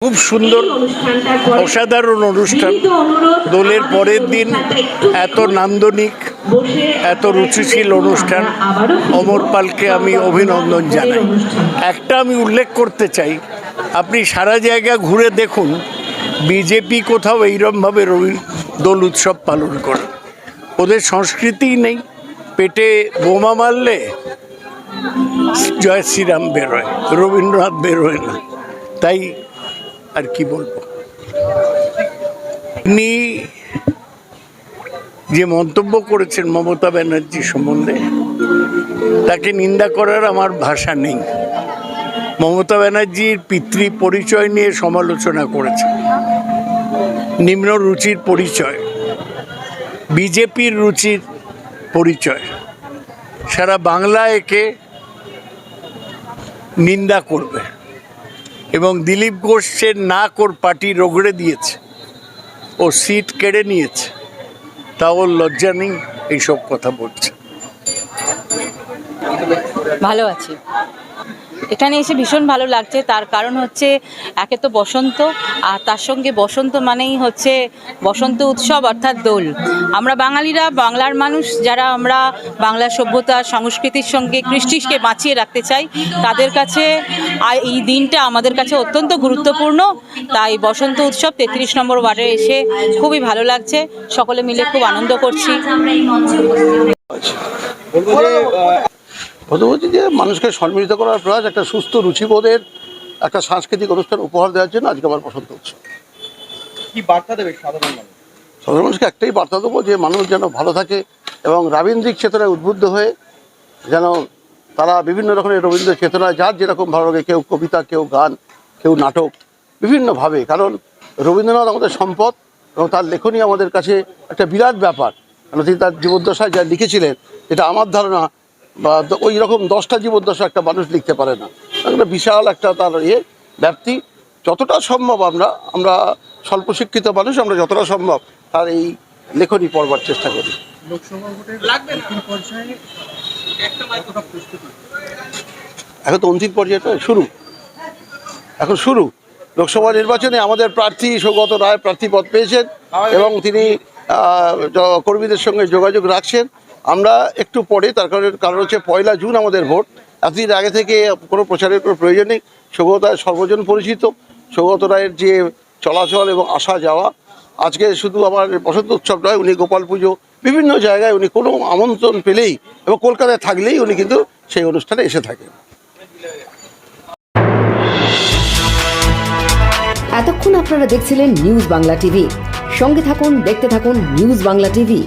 খুব সুন্দর অসাধারণ অনুষ্ঠান। দোলের পরের দিন এত নান্দনিক এত রুচিশীল অনুষ্ঠান, অমর পালকে আমি অভিনন্দন জানাই। একটা আমি উল্লেখ করতে চাই, আপনি সারা জায়গা ঘুরে দেখুন, বিজেপি কোথাও এইরকমভাবে দোল উৎসব পালন করে। ওদের সংস্কৃতিই নেই। পেটে বোমা মারলে জয় শ্রীরাম বেরোয়, রবীন্দ্রনাথ বেরোয় না। তাই আর কি বলবো, উনি যে মন্তব্য করেছেন মমতা ব্যানার্জি সম্বন্ধে, তাকে নিন্দা করার আমার ভাষা নেই। মমতা ব্যানার্জির পিতৃ পরিচয় নিয়ে সমালোচনা করেছেন, নিম্ন রুচির পরিচয়, বিজেপির রুচির পরিচয়। সারা বাংলা একে নিন্দা করবে এবং দিলীপ ঘোষের নাক ওর পার্টি রগড়ে দিয়েছে, ও সিট কেড়ে নিয়েছে, তাও লজ্জা নেই এইসব কথা বলছে। ভালো আছি, এখানে এসে ভীষণ ভালো লাগছে। তার কারণ হচ্ছে একে তো বসন্ত, আর তার সঙ্গে বসন্ত মানেই হচ্ছে বসন্ত উৎসব অর্থাৎ দোল। আমরা বাঙালিরা, বাংলার মানুষ যারা আমরা বাংলা সভ্যতা সংস্কৃতির সঙ্গে কৃষ্টিকে বাঁচিয়ে রাখতে চাই, তাদের কাছে এই দিনটা আমাদের কাছে অত্যন্ত গুরুত্বপূর্ণ। তাই বসন্ত উৎসব 33 নম্বর ওয়ার্ডে এসে খুবই ভালো লাগছে, সকলে মিলে খুব আনন্দ করছি। প্রথমত যে মানুষকে সম্মিলিত করার প্রয়াস, একটা সুস্থ রুচিবোধের একটা সাংস্কৃতিক অনুষ্ঠান উপহার দেওয়ার জন্য আজকে আমার বসন্ত উৎসব। কি বার্তা দেবে সাধারণ মানুষ? সাধারণ মানুষকে একটাই বার্তা দেবো, যে মানুষ যেন ভালো থাকে এবং রবীন্দ্রিক চেতনায় উদ্বুদ্ধ হয়ে যেন তারা বিভিন্ন রকমের রবীন্দ্র চেতনায় যার যেরকম ভালো লাগে, কেউ কবিতা, কেউ গান, কেউ নাটক, বিভিন্নভাবে। কারণ রবীন্দ্রনাথ আমাদের সম্পদ এবং তার লেখনী আমাদের কাছে একটা বিরাট ব্যাপার। কারণ তিনি তার জীবদ্দশায় যা লিখেছিলেন, এটা আমার ধারণা বা ওই রকম 10টা জীবদ্দশা একটা মানুষ লিখতে পারে না। একটা বিশাল একটা তার ব্যাপ্তি। যতটা সম্ভব আমরা স্বল্প শিক্ষিত মানুষ, আমরা যতটা সম্ভব তার এই লেখনী পড়বার চেষ্টা করি। এখন তো অন্তিম পর্যায়টা এখন শুরু। লোকসভা নির্বাচনে আমাদের প্রার্থী সৌগত রায় প্রার্থীপদ পেয়েছেন এবং তিনি কর্মীদের সঙ্গে যোগাযোগ রাখছেন। আমরা একটু পরে, তার কারণ হচ্ছে 1 জুন আমাদের ভোট। এতদিন আগে থেকে কোনো প্রচারের কোনো প্রয়োজন নেই। সৌগত রায় সর্বজন পরিচিত। সৌগত রায়ের যে চলাচল এবং আসা যাওয়া, আজকে শুধু আমার বসন্ত উৎসব নয়, উনি গোপাল পুজো, বিভিন্ন জায়গায় উনি কোনো আমন্ত্রণ পেলেই এবং কলকাতায় থাকলেই উনি কিন্তু সেই অনুষ্ঠানে এসে থাকেন। এতক্ষণ আপনারা দেখছিলেন নিউজ বাংলা টিভি। সঙ্গে থাকুন, দেখতে থাকুন নিউজ বাংলা টিভি।